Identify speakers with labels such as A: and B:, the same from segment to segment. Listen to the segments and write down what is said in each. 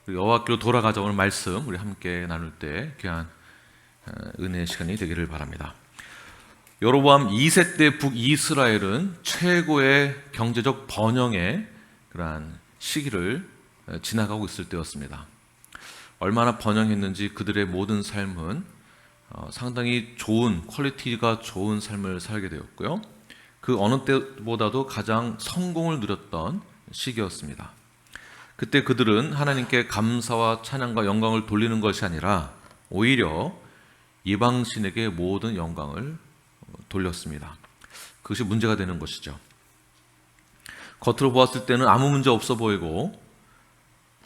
A: 여호와께로 돌아가자. 오늘 말씀 우리 함께 나눌 때 귀한 은혜의 시간이 되기를 바랍니다. 여로보암 2세 때 북이스라엘은 최고의 경제적 번영의 그러한 시기를 지나가고 있을 때였습니다. 얼마나 번영했는지 그들의 모든 삶은 상당히 좋은 퀄리티가 좋은 삶을 살게 되었고요. 그 어느 때보다도 가장 성공을 누렸던 시기였습니다. 그때 그들은 하나님께 감사와 찬양과 영광을 돌리는 것이 아니라 오히려 이방신에게 모든 영광을 돌렸습니다. 그것이 문제가 되는 것이죠. 겉으로 보았을 때는 아무 문제 없어 보이고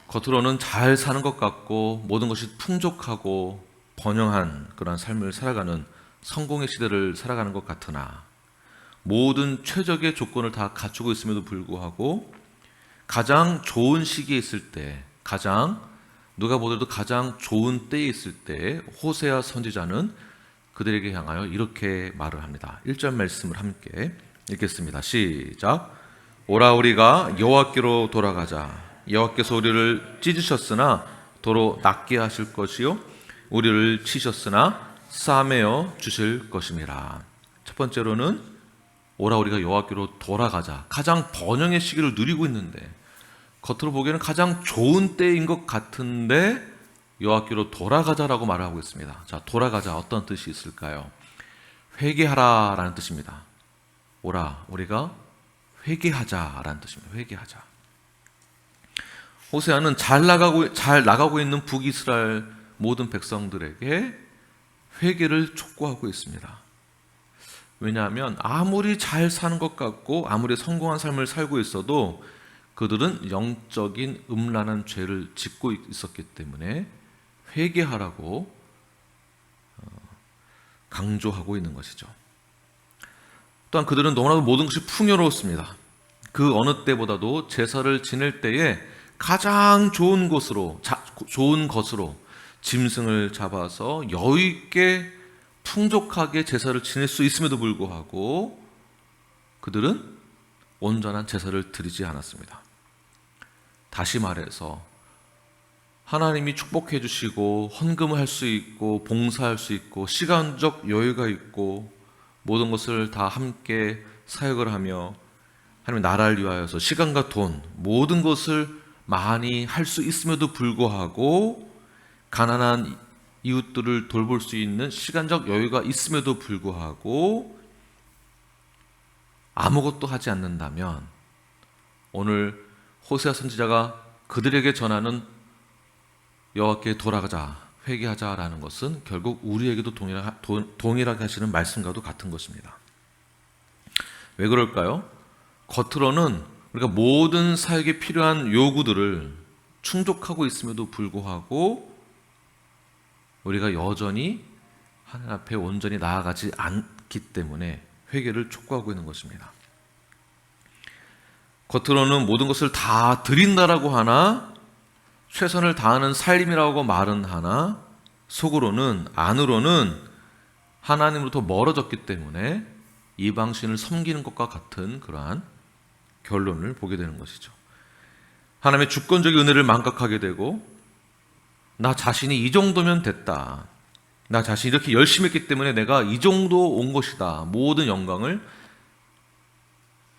A: 겉으로는 잘 사는 것 같고 모든 것이 풍족하고 번영한 그런 삶을 살아가는 성공의 시대를 살아가는 것 같으나 모든 최적의 조건을 다 갖추고 있음에도 불구하고 가장 좋은 시기에 있을 때, 누가 보더라도 가장 좋은 때에 있을 때 호세아 선지자는 그들에게 향하여 이렇게 말을 합니다. 1절 말씀을 함께 읽겠습니다. 시작. 오라 우리가 여호와께로 돌아가자. 여호와께서 우리를 찢으셨으나 도로 낫게 하실 것이요 우리를 치셨으나 싸매어 주실 것임이라. 첫 번째로는 오라 우리가 여호와께로 돌아가자. 가장 번영의 시기를 누리고 있는데 겉으로 보기에는 가장 좋은 때인 것 같은데 여호와께로 돌아가자라고 말을 하고 있습니다. 자, 돌아가자 어떤 뜻이 있을까요? 회개하라라는 뜻입니다. 오라 우리가 회개하자라는 뜻입니다. 회개하자. 호세아는 잘 나가고 있는 북이스라엘 모든 백성들에게 회개를 촉구하고 있습니다. 왜냐하면 아무리 잘 사는 것 같고 아무리 성공한 삶을 살고 있어도 그들은 영적인 음란한 죄를 짓고 있었기 때문에 회개하라고 강조하고 있는 것이죠. 또한 그들은 너무나도 모든 것이 풍요로웠습니다. 그 어느 때보다도 제사를 지낼 때에 가장 좋은 것으로 짐승을 잡아서 여유 있게 풍족하게 제사를 지낼 수 있음에도 불구하고 그들은 온전한 제사를 드리지 않았습니다. 다시 말해서 하나님이 축복해 주시고 헌금을 할 수 있고 봉사할 수 있고 시간적 여유가 있고 모든 것을 다 함께 사역을 하며 하나님의 나라를 위하여서 시간과 돈 모든 것을 많이 할 수 있음에도 불구하고 가난한 이웃들을 돌볼 수 있는 시간적 여유가 있음에도 불구하고 아무것도 하지 않는다면 오늘 호세아 선지자가 그들에게 전하는 여호와께 돌아가자, 회개하자라는 것은 결국 우리에게도 동일하게 하시는 말씀과도 같은 것입니다. 왜 그럴까요? 겉으로는 우리가 모든 사역에 필요한 요구들을 충족하고 있음에도 불구하고 우리가 여전히 하나님 앞에 온전히 나아가지 않기 때문에 회개를 촉구하고 있는 것입니다. 겉으로는 모든 것을 다 드린다라고 하나 최선을 다하는 살림이라고 말은 하나 안으로는 하나님으로부터 멀어졌기 때문에 이방신을 섬기는 것과 같은 그러한 결론을 보게 되는 것이죠. 하나님의 주권적인 은혜를 망각하게 되고 나 자신이 이 정도면 됐다. 나 자신이 이렇게 열심히 했기 때문에 내가 이 정도 온 것이다. 모든 영광을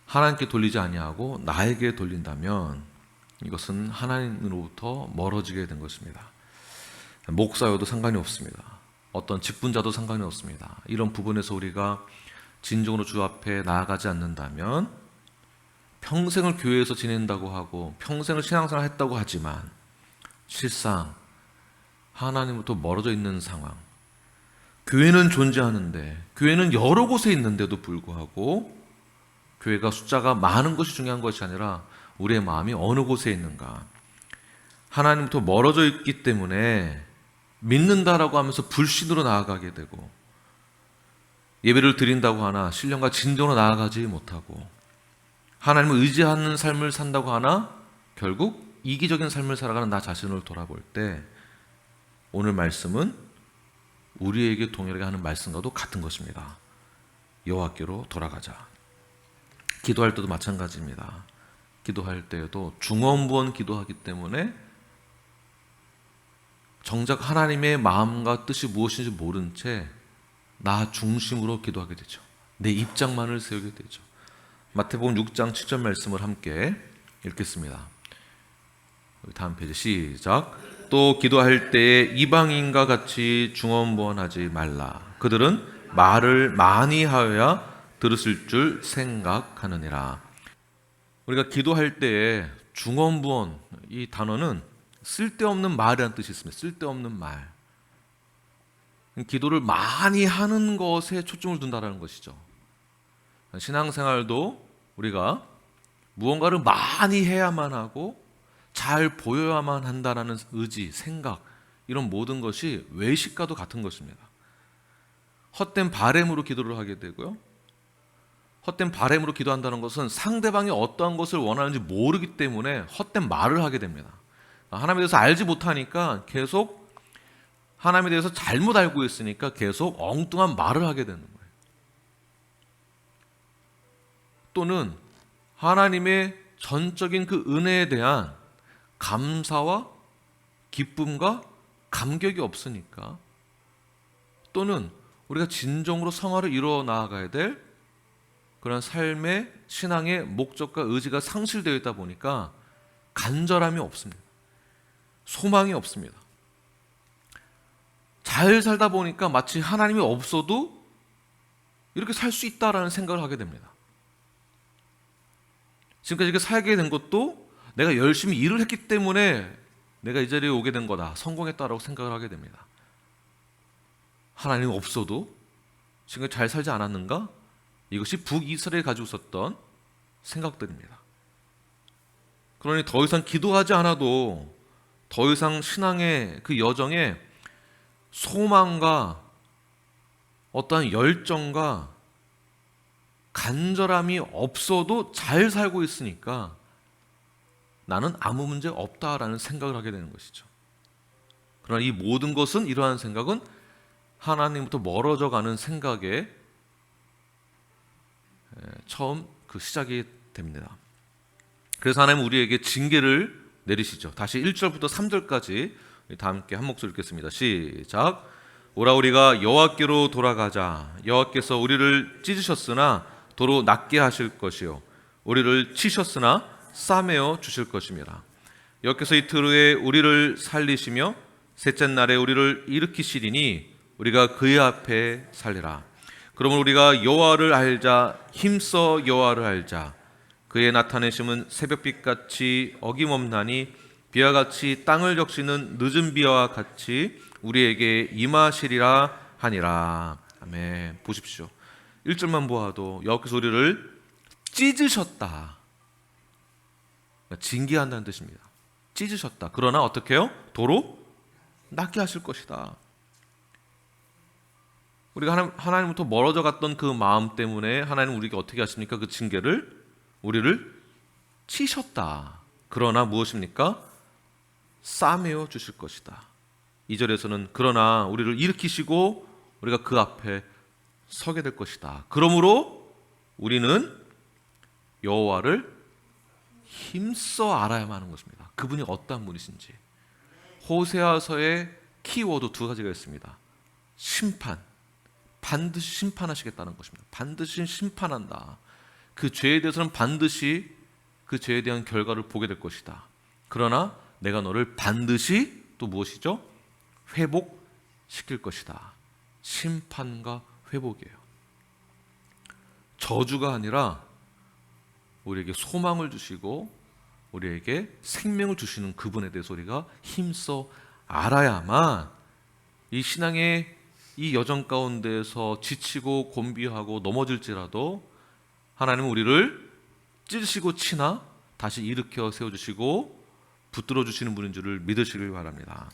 A: 하나님께 돌리지 아니하고 나에게 돌린다면 이것은 하나님으로부터 멀어지게 된 것입니다. 목사여도 상관이 없습니다. 어떤 직분자도 상관이 없습니다. 이런 부분에서 우리가 진정으로 주 앞에 나아가지 않는다면 평생을 교회에서 지낸다고 하고 평생을 신앙생활 했다고 하지만 실상 하나님으로부터 멀어져 있는 상황, 교회는 존재하는데 교회는 여러 곳에 있는데도 불구하고 교회가 숫자가 많은 것이 중요한 것이 아니라 우리의 마음이 어느 곳에 있는가. 하나님부터 멀어져 있기 때문에 믿는다라고 하면서 불신으로 나아가게 되고 예배를 드린다고 하나 신령과 진정으로 나아가지 못하고 하나님을 의지하는 삶을 산다고 하나 결국 이기적인 삶을 살아가는 나 자신을 돌아볼 때 오늘 말씀은 우리에게 동일하게 하는 말씀과도 같은 것입니다. 여호와께로 돌아가자. 기도할 때도 마찬가지입니다. 기도할 때에도 중언부언 기도하기 때문에 정작 하나님의 마음과 뜻이 무엇인지 모른 채 나 중심으로 기도하게 되죠. 내 입장만을 세우게 되죠. 마태복음 6장 7절 말씀을 함께 읽겠습니다. 다음 페이지 시작. 또 기도할 때에 이방인과 같이 중언부언하지 말라. 그들은 말을 많이 하여야 들으실 줄 생각하느니라. 우리가 기도할 때에 중언부언, 이 단어는 쓸데없는 말이라는 뜻이 있습니다. 쓸데없는 말. 기도를 많이 하는 것에 초점을 둔다는 것이죠. 신앙생활도 우리가 무언가를 많이 해야만 하고 잘 보여야만 한다는 의지, 생각, 이런 모든 것이 외식과도 같은 것입니다. 헛된 바램으로 기도를 하게 되고요. 헛된 바램으로 기도한다는 것은 상대방이 어떠한 것을 원하는지 모르기 때문에 헛된 말을 하게 됩니다. 하나님에 대해서 알지 못하니까 계속 하나님에 대해서 잘못 알고 있으니까 계속 엉뚱한 말을 하게 되는 거예요. 또는 하나님의 전적인 그 은혜에 대한 감사와 기쁨과 감격이 없으니까, 또는 우리가 진정으로 성화를 이루어 나아가야 될 그런 삶의 신앙의 목적과 의지가 상실되어 있다 보니까 간절함이 없습니다. 소망이 없습니다. 잘 살다 보니까 마치 하나님이 없어도 이렇게 살 수 있다라는 생각을 하게 됩니다. 지금까지 이렇게 살게 된 것도 내가 열심히 일을 했기 때문에 내가 이 자리에 오게 된 거다, 성공했다라고 생각을 하게 됩니다. 하나님 없어도 지금 잘 살지 않았는가? 이것이 북이스라엘이 가지고 있었던 생각들입니다. 그러니 더 이상 기도하지 않아도 더 이상 신앙의 그 여정에 소망과 어떠한 열정과 간절함이 없어도 잘 살고 있으니까 나는 아무 문제 없다라는 생각을 하게 되는 것이죠. 그러나 이 모든 것은, 이러한 생각은 하나님부터 멀어져 가는 생각에 처음 그 시작이 됩니다. 그래서 하나님은 우리에게 징계를 내리시죠. 다시 1절부터 3절까지 다 함께 한 목소리 읽겠습니다. 시작. 오라 우리가 여호와께로 돌아가자. 여호와께서 우리를 찢으셨으나 도로 낫게 하실 것이요 우리를 치셨으나 싸매어 주실 것입니다. 여호와께서 이틀 후에 우리를 살리시며 셋째 날에 우리를 일으키시리니 우리가 그의 앞에 살리라. 그러면 우리가 여호와를 알자. 힘써 여호와를 알자. 그의 나타내심은 새벽빛같이 어김없나니 비와 같이 땅을 적시는 늦은 비와 같이 우리에게 임하시리라 하니라. 아멘. 보십시오. 1절만 보아도 여호와께서 우리를 찢으셨다. 징계한다는 뜻입니다. 찢으셨다. 그러나 어떻게 해요? 도로 낫게 하실 것이다. 우리가 하나님부터 멀어져 갔던 그 마음 때문에 하나님은 우리에게 어떻게 하십니까? 그 징계를, 우리를 치셨다. 그러나 무엇입니까? 싸매어 주실 것이다. 2절에서는 그러나 우리를 일으키시고 우리가 그 앞에 서게 될 것이다. 그러므로 우리는 여호와를 힘써 알아야만 하는 것입니다. 그분이 어떠한 분이신지. 호세아서의 키워드 두 가지가 있습니다. 심판, 반드시 심판하시겠다는 것입니다. 반드시 심판한다. 그 죄에 대해서는 반드시 그 죄에 대한 결과를 보게 될 것이다. 그러나 내가 너를 반드시 또 무엇이죠? 회복시킬 것이다. 심판과 회복이에요. 저주가 아니라 우리에게 소망을 주시고 우리에게 생명을 주시는 그분에 대해서 우리가 힘써 알아야만 이 신앙의 이 여정 가운데에서 지치고 곤비하고 넘어질지라도 하나님은 우리를 찢으시고 치나 다시 일으켜 세워주시고 붙들어 주시는 분인 줄을 믿으시길 바랍니다.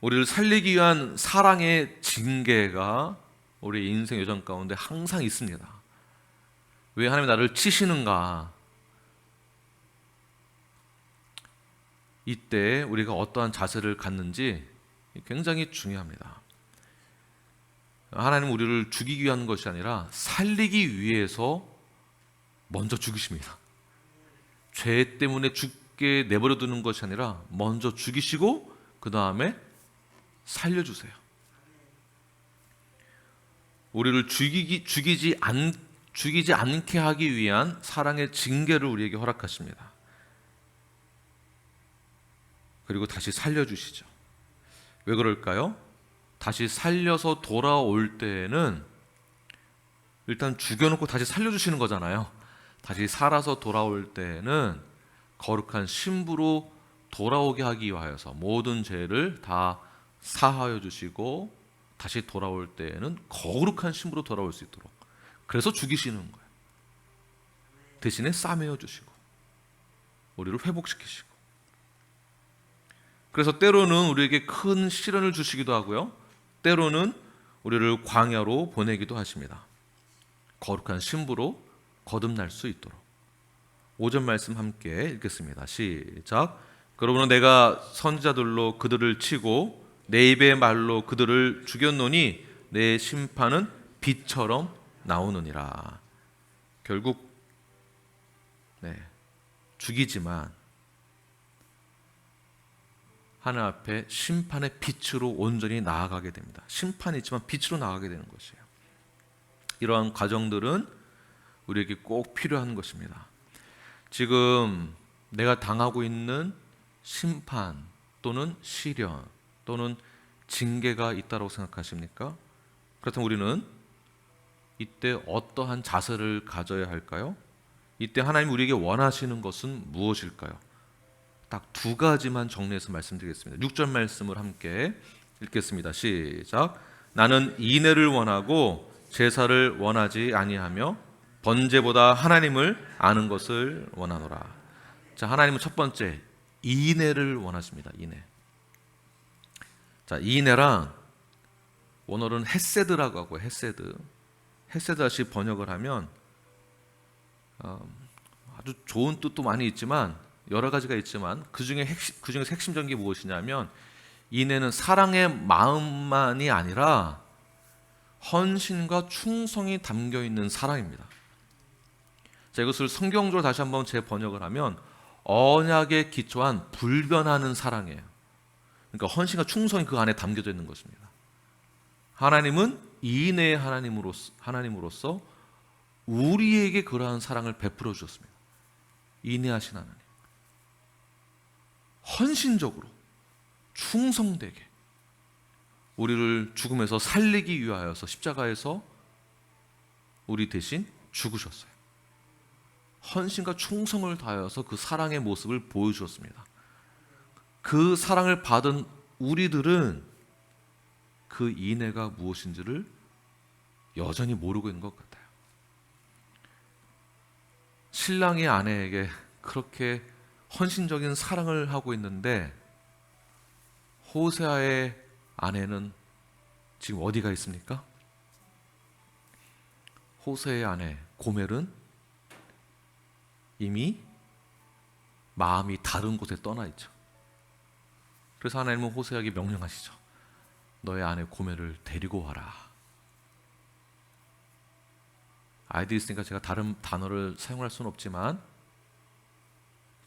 A: 우리를 살리기 위한 사랑의 징계가 우리 인생 여정 가운데 항상 있습니다. 왜 하나님이 나를 치시는가? 이때 우리가 어떠한 자세를 갖는지 굉장히 중요합니다. 하나님은 우리를 죽이기 위한 것이 아니라 살리기 위해서 먼저 죽이십니다. 죄 때문에 죽게 내버려 두는 것이 아니라 먼저 죽이시고 그 다음에 살려주세요. 우리를 죽이지 않게 하기 위한 사랑의 징계를 우리에게 허락하십니다. 그리고 다시 살려주시죠. 왜 그럴까요? 다시 살려서 돌아올 때에는 일단 죽여놓고 다시 살려주시는 거잖아요. 다시 살아서 돌아올 때에는 거룩한 신부로 돌아오게 하기 위하여서 모든 죄를 다 사하여 주시고 다시 돌아올 때에는 거룩한 신부로 돌아올 수 있도록, 그래서 죽이시는 거예요. 대신에 싸매어 주시고 우리를 회복시키시고, 그래서 때로는 우리에게 큰 시련을 주시기도 하고요, 때로는 우리를 광야로 보내기도 하십니다. 거룩한 신부로 거듭날 수 있도록. 5절 말씀 함께 읽겠습니다. 시작. 그러므로 내가 선지자들로 그들을 치고 내 입의 말로 그들을 죽였노니 내 심판은 빛처럼 나오느니라. 결국 죽이지만 하늘 앞에 심판의 빛으로 온전히 나아가게 됩니다. 심판이 있지만 빛으로 나아가게 되는 것이에요. 이러한 과정들은 우리에게 꼭 필요한 것입니다. 지금 내가 당하고 있는 심판 또는 시련 또는 징계가 있다고 생각하십니까? 그렇다면 우리는 이때 어떠한 자세를 가져야 할까요? 이때 하나님 우리에게 원하시는 것은 무엇일까요? 딱 두 가지만 정리해서 말씀드리겠습니다. 6절 말씀을 함께 읽겠습니다. 시작. 나는 인애를 원하고 제사를 원하지 아니하며 번제보다 하나님을 아는 것을 원하노라. 자, 하나님은 첫 번째 인애를 원하십니다. 인애. 자, 인애랑 원어로는 헤세드라고 하고, 헤세드 다시 번역을 하면 아주 좋은 뜻도 많이 있지만 여러 가지가 있지만 그중에서 핵심적인 게 무엇이냐면, 인애는 사랑의 마음만이 아니라 헌신과 충성이 담겨 있는 사랑입니다. 자, 이것을 성경적으로 다시 한번 재번역을 하면 언약에 기초한 불변하는 사랑이에요. 그러니까 헌신과 충성이 그 안에 담겨져 있는 것입니다. 하나님은 인애의 하나님으로서 우리에게 그러한 사랑을 베풀어 주셨습니다. 인애하신 하나님, 헌신적으로 충성되게 우리를 죽음에서 살리기 위하여서 십자가에서 우리 대신 죽으셨어요. 헌신과 충성을 다하여서 그 사랑의 모습을 보여주었습니다. 그 사랑을 받은 우리들은 그 인애가 무엇인지를 여전히 모르고 있는 것 같아요. 신랑이 아내에게 그렇게 헌신적인 사랑을 하고 있는데 호세아의 아내는 지금 어디가 있습니까? 호세아의 아내 고멜은 이미 마음이 다른 곳에 떠나 있죠. 그래서 하나님은 호세아에게 명령하시죠. 너의 아내 고멜을 데리고 와라. 아이들이 있으니까 제가 다른 단어를 사용할 수는 없지만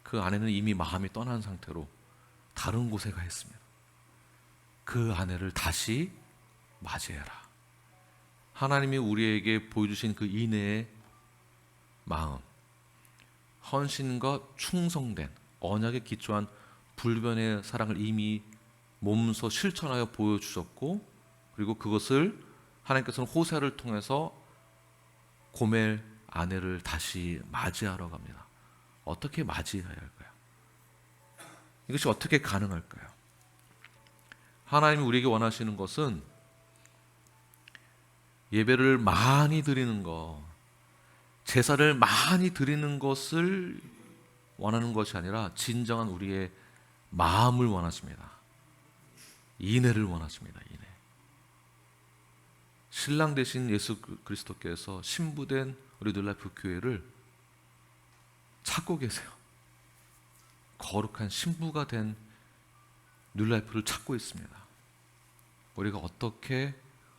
A: 그 아내는 이미 마음이 떠난 상태로 다른 곳에 가 있습니다. 그 아내를 다시 맞이해라. 하나님이 우리에게 보여주신 그 인애의 마음, 헌신과 충성된 언약에 기초한 불변의 사랑을 이미 몸소 실천하여 보여주셨고, 그리고 그것을 하나님께서는 호세아를 통해서 고멜 아내를 다시 맞이하러 갑니다. 어떻게 맞이해야 할까요? 이것이 어떻게 가능할까요? 하나님이 우리에게 원하시는 것은 예배를 많이 드리는 것, 제사를 많이 드리는 것을 원하는 것이 아니라 진정한 우리의 마음을 원하십니다. 인애를 원하십니다. 인애. 신랑 되신 예수 그리스도께서 신부된 우리 뉴라이프 교회를 찾고 계세요. 거룩한 신부가 된 뉴라이프를 찾고 있습니다. 우리가 어떻게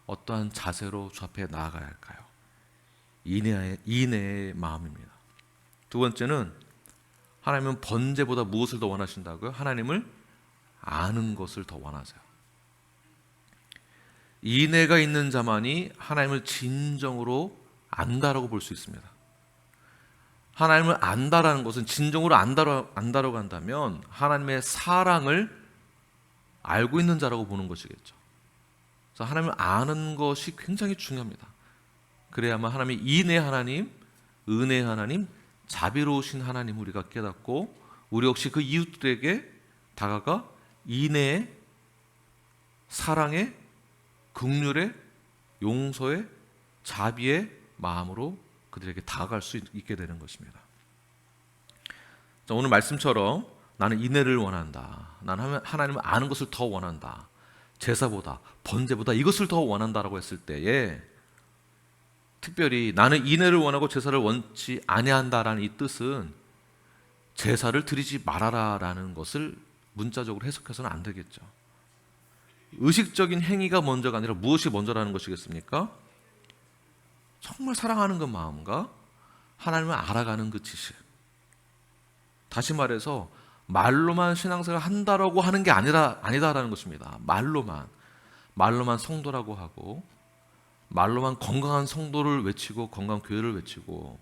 A: 어떠한 자세로 주 앞에 나아가야 할까요? 인애의 마음입니다. 두 번째는 하나님은 번제보다 무엇을 더 원하신다고요? 하나님을 아는 것을 더 원하세요. 인애가 있는 자만이 하나님을 진정으로 안다라고 볼 수 있습니다. 하나님을 안다라는 것은 진정으로 안다라고 한다면 하나님의 사랑을 알고 있는 자라고 보는 것이겠죠. 그래서 하나님을 아는 것이 굉장히 중요합니다. 그래야만 하나님의 인애 하나님, 은혜 하나님, 자비로우신 하나님 우리가 깨닫고 우리 역시 그 이웃들에게 다가가 인애의, 사랑의, 긍휼의, 용서의, 자비의 마음으로 그들에게 다가갈 수 있게 되는 것입니다. 자, 오늘 말씀처럼 나는 인애를 원한다, 나는 하나님을 아는 것을 더 원한다, 제사보다 번제보다 이것을 더 원한다라고 했을 때에 특별히 나는 인애를 원하고 제사를 원치 아니한다라는 이 뜻은 제사를 드리지 말아라라는 것을 문자적으로 해석해서는 안 되겠죠. 의식적인 행위가 먼저가 아니라 무엇이 먼저라는 것이겠습니까? 정말 사랑하는 그 마음과 하나님을 알아가는 그 지식. 다시 말해서 말로만 신앙생활을 한다라고 하는 게 아니다라는 것입니다. 말로만 성도라고 하고 말로만 건강한 성도를 외치고 건강한 교회를 외치고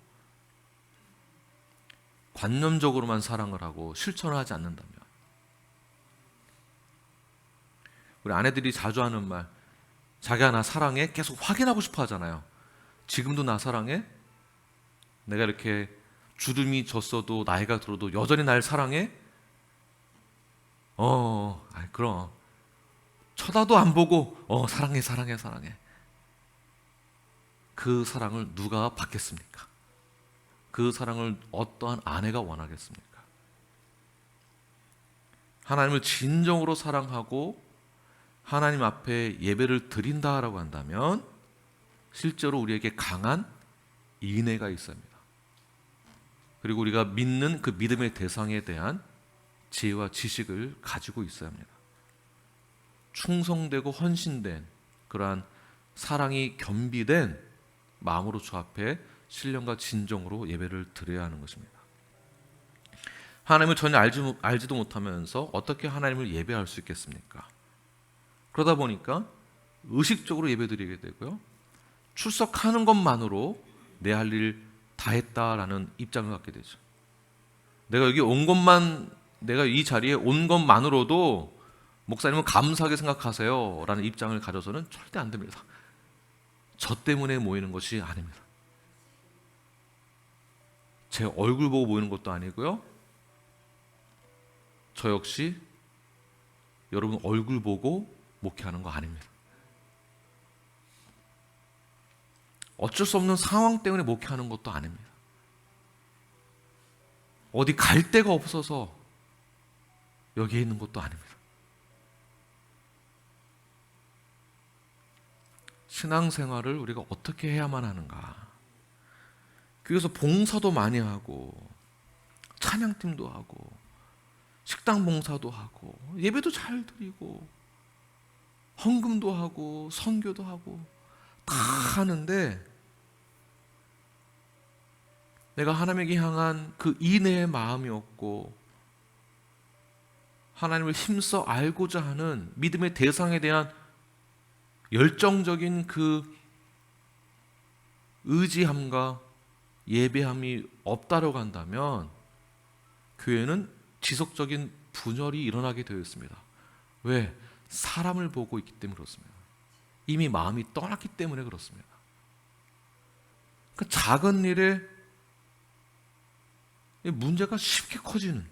A: 관념적으로만 사랑을 하고 실천을 하지 않는다면, 우리 아내들이 자주 하는 말, 자기야 나 사랑해? 계속 확인하고 싶어 하잖아요. 지금도 나 사랑해? 내가 이렇게 주름이 졌어도 나이가 들어도 여전히 날 사랑해? 그럼 쳐다도 안 보고 사랑해. 그 사랑을 누가 받겠습니까? 그 사랑을 어떠한 아내가 원하겠습니까? 하나님을 진정으로 사랑하고 하나님 앞에 예배를 드린다라고 한다면 실제로 우리에게 강한 인애가 있어야 합니다. 그리고 우리가 믿는 그 믿음의 대상에 대한 지혜와 지식을 가지고 있어야 합니다. 충성되고 헌신된 그러한 사랑이 겸비된 마음으로 주 앞에 신령과 진정으로 예배를 드려야 하는 것입니다. 하나님을 전혀 알지도 못하면서 어떻게 하나님을 예배할 수 있겠습니까? 그러다 보니까 의식적으로 예배드리게 되고요, 출석하는 것만으로 내 할 일 다 했다라는 입장을 갖게 되죠. 내가 이 자리에 온 것만으로도 목사님은 감사하게 생각하세요 라는 입장을 가져서는 절대 안 됩니다. 저 때문에 모이는 것이 아닙니다. 제 얼굴 보고 모이는 것도 아니고요, 저 역시 여러분 얼굴 보고 목회하는 거 아닙니다. 어쩔 수 없는 상황 때문에 목회하는 것도 아닙니다. 어디 갈 데가 없어서 여기에 있는 것도 아닙니다. 신앙생활을 우리가 어떻게 해야만 하는가? 그래서 봉사도 많이 하고 찬양팀도 하고 식당 봉사도 하고 예배도 잘 드리고 헌금도 하고 선교도 하고 다 하는데 내가 하나님에게 향한 그 인애의 마음이 없고 하나님을 힘써 알고자 하는 믿음의 대상에 대한 열정적인 그 의지함과 예배함이 없다라고 한다면 교회는 지속적인 분열이 일어나게 되어 있습니다. 왜? 사람을 보고 있기 때문에 그렇습니다. 이미 마음이 떠났기 때문에 그렇습니다. 그 작은 일에 문제가 쉽게 커지는,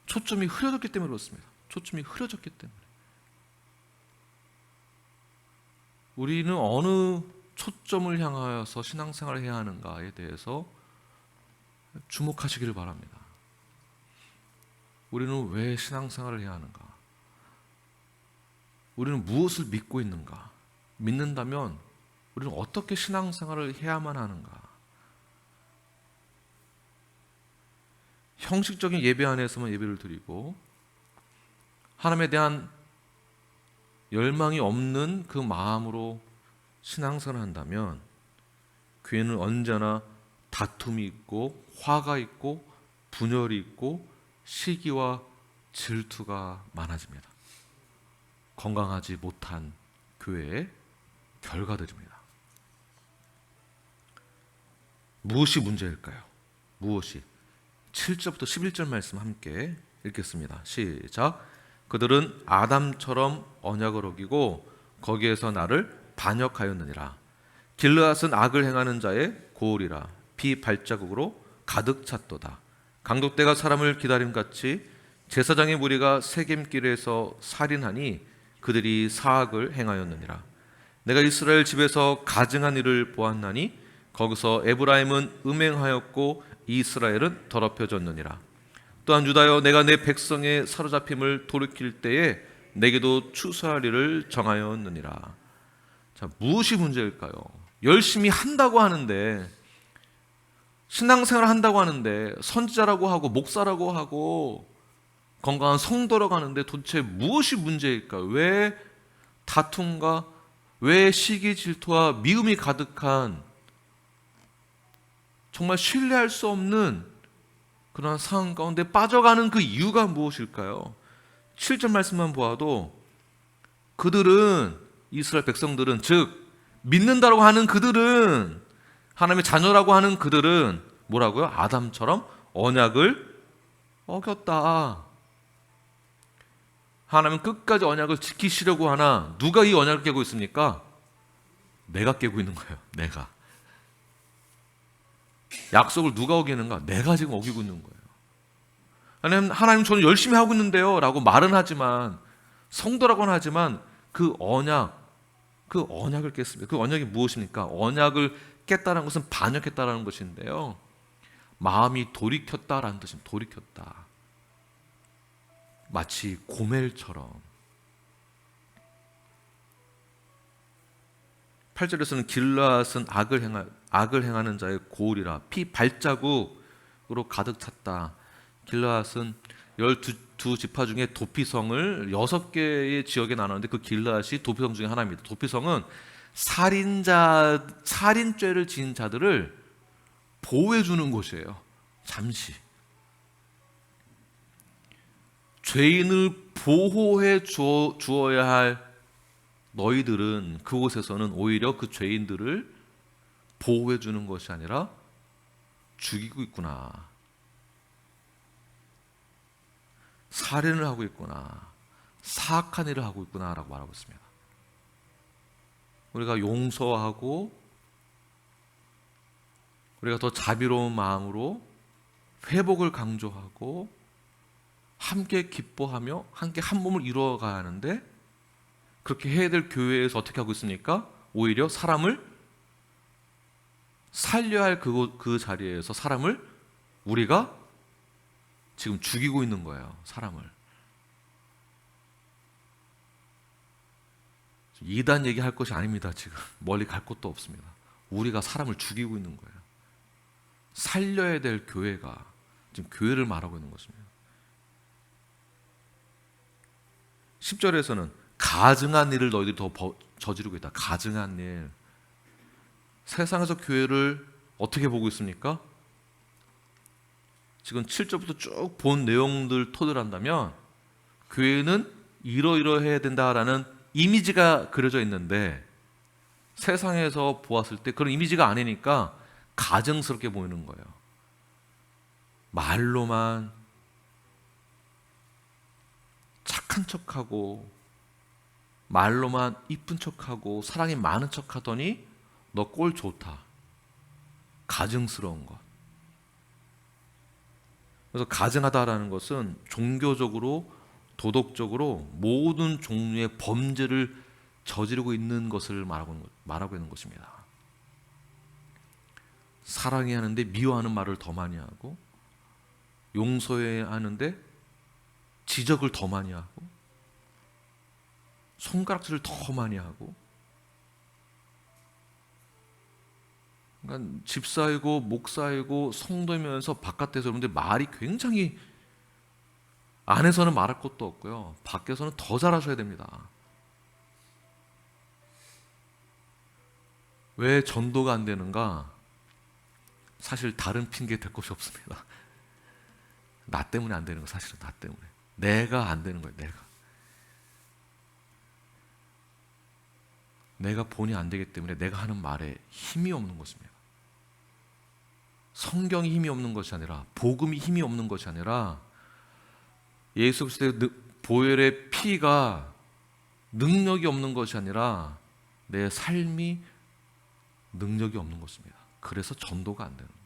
A: 초점이 흐려졌기 때문에 그렇습니다. 초점이 흐려졌기 때문에. 우리는 어느 초점을 향하여서 신앙생활을 해야 하는가에 대해서 주목하시기를 바랍니다. 우리는 왜 신앙생활을 해야 하는가? 우리는 무엇을 믿고 있는가? 믿는다면 우리는 어떻게 신앙생활을 해야만 하는가? 형식적인 예배 안에서만 예배를 드리고 하나님에 대한 열망이 없는 그 마음으로 신앙생활을 한다면 교회는 언제나 다툼이 있고 화가 있고 분열이 있고 시기와 질투가 많아집니다. 건강하지 못한 교회의 결과들입니다. 무엇이 문제일까요? 무엇이? 7절부터 11절 말씀 함께 읽겠습니다. 시작. 그들은 아담처럼 언약을 어기고 거기에서 나를 반역하였느니라. 길르앗은 악을 행하는 자의 고울이라. 피 발자국으로 가득 찼도다. 강독대가 사람을 기다림같이 제사장의 무리가 세겜길에서 살인하니 그들이 사악을 행하였느니라. 내가 이스라엘 집에서 가증한 일을 보았나니 거기서 에브라임은 음행하였고 이스라엘은 더럽혀졌느니라. 또한 유다여, 내가 내 백성의 사로잡힘을 돌이킬 때에 내게도 추수할 일을 정하였느니라. 자, 무엇이 문제일까요? 열심히 한다고 하는데, 신앙생활 한다고 하는데, 선지자라고 하고 목사라고 하고 건강한 성도라고 하는데 도대체 무엇이 문제일까요? 왜 다툼과 왜 시기 질투와 미움이 가득한 정말 신뢰할 수 없는 그런 상황 가운데 빠져가는 그 이유가 무엇일까요? 7절 말씀만 보아도 그들은, 이스라엘 백성들은, 즉 믿는다라고 하는 그들은, 하나님의 자녀라고 하는 그들은 뭐라고요? 아담처럼 언약을 어겼다. 하나님은 끝까지 언약을 지키시려고 하나 누가 이 언약을 깨고 있습니까? 내가 깨고 있는 거예요. 내가. 약속을 누가 어기는가? 내가 지금 어기고 있는 거예요. 하나님 저는 열심히 하고 있는데요 라고 말은 하지만, 성도라고는 하지만 그 언약을 깼습니다. 그 언약이 무엇입니까? 언약을 깼다는 것은 반역했다라는 것인데요, 마음이 돌이켰다라는 뜻입니다. 돌이켰다. 마치 고멜처럼. 8절에서는 길르앗은 악을 행하는 자의 고울이라. 피 발자국으로 가득 찼다. 길르앗은 12지파 중에 도피성을 6개의 지역에 나눴는데 그 길르앗이 도피성 중에 하나입니다. 도피성은 살인죄를 지은 자들을 보호해 주는 곳이에요. 잠시. 죄인을 보호해 주어야 할 너희들은 그곳에서는 오히려 그 죄인들을 보호해 주는 것이 아니라 죽이고 있구나. 살인을 하고 있구나. 사악한 일을 하고 있구나라고 말하고 있습니다. 우리가 용서하고 우리가 더 자비로운 마음으로 회복을 강조하고 함께 기뻐하며 함께 한 몸을 이루어가야 하는데, 그렇게 해야 될 교회에서 어떻게 하고 있습니까? 오히려 사람을 살려야 할 그 자리에서 사람을 우리가 지금 죽이고 있는 거예요. 사람을. 이단 얘기할 것이 아닙니다. 지금 멀리 갈 곳도 없습니다. 우리가 사람을 죽이고 있는 거예요. 살려야 될 교회가 지금 교회를 말하고 있는 것입니다. 10절에서는 가증한 일을 너희들이 더 저지르고 있다. 가증한 일. 세상에서 교회를 어떻게 보고 있습니까? 지금 7절부터 쭉 본 내용들 토대로 한다면 교회는 이러이러해야 된다라는 이미지가 그려져 있는데, 세상에서 보았을 때 그런 이미지가 아니니까 가증스럽게 보이는 거예요. 말로만 착한 척하고 말로만 이쁜 척하고 사랑이 많은 척하더니 너 꼴 좋다. 가증스러운 것. 그래서 가증하다라는 것은 종교적으로 도덕적으로 모든 종류의 범죄를 저지르고 있는 것을 말하고 있는 것입니다. 사랑해야 하는데 미워하는 말을 더 많이 하고, 용서해야 하는데 지적을 더 많이 하고, 손가락질을 더 많이 하고, 그러니까 집사이고 목사이고 성도이면서 바깥에서 그런데 말이 굉장히, 안에서는 말할 것도 없고요, 밖에서는 더 잘하셔야 됩니다. 왜 전도가 안 되는가? 사실 다른 핑계 댈 것이 없습니다. 나 때문에 안 되는 거, 사실은 나 때문에. 내가 안 되는 거예요. 내가 본이 안 되기 때문에 내가 하는 말에 힘이 없는 것입니다. 성경이 힘이 없는 것이 아니라, 복음이 힘이 없는 것이 아니라, 예수 그리스도의 보혈의 피가 능력이 없는 것이 아니라 내 삶이 능력이 없는 것입니다. 그래서 전도가 안 되는 거예요.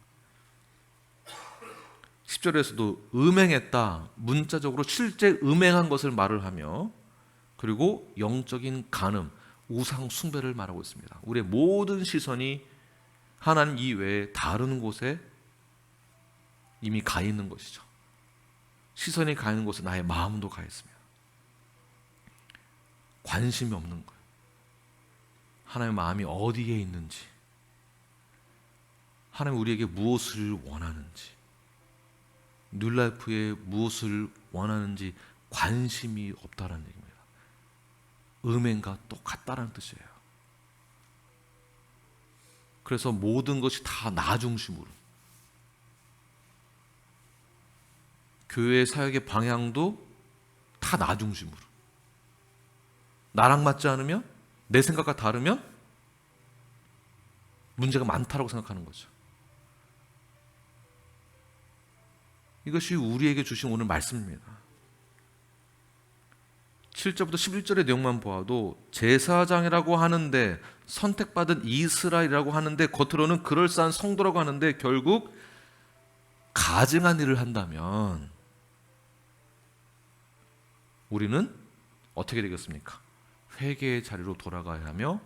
A: 10절에서도 음행했다, 문자적으로 실제 음행한 것을 말을 하며, 그리고 영적인 간음, 우상 숭배를 말하고 있습니다. 우리의 모든 시선이 하나님 이외에 다른 곳에 이미 가 있는 것이죠. 시선이 가 있는 곳에 나의 마음도 가 있습니다. 관심이 없는 거예요. 하나님의 마음이 어디에 있는지, 하나님 우리에게 무엇을 원하는지, 뉴라이프에 무엇을 원하는지 관심이 없다는 얘기입니다. 음행과 똑같다는 뜻이에요. 그래서 모든 것이 다 나 중심으로, 교회 사역의 방향도 다 나 중심으로, 나랑 맞지 않으면, 내 생각과 다르면 문제가 많다고 생각하는 거죠. 이것이 우리에게 주신 오늘 말씀입니다. 7절부터 11절의 내용만 보아도 제사장이라고 하는데, 선택받은 이스라엘이라고 하는데, 겉으로는 그럴싸한 성도라고 하는데 결국 가증한 일을 한다면 우리는 어떻게 되겠습니까? 회개의 자리로 돌아가야 하며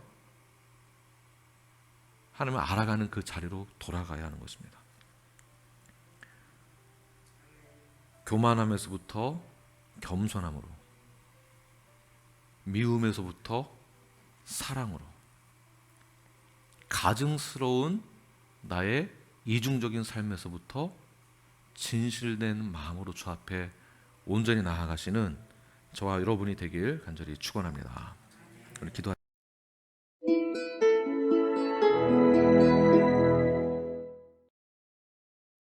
A: 하나님을 알아가는 그 자리로 돌아가야 하는 것입니다. 교만함에서부터 겸손함으로, 미움에서부터 사랑으로, 가증스러운 나의 이중적인 삶에서부터 진실된 마음으로 주 앞에 온전히 나아가시는 저와 여러분이 되길 간절히 축원합니다. 우리 기도하겠습니다.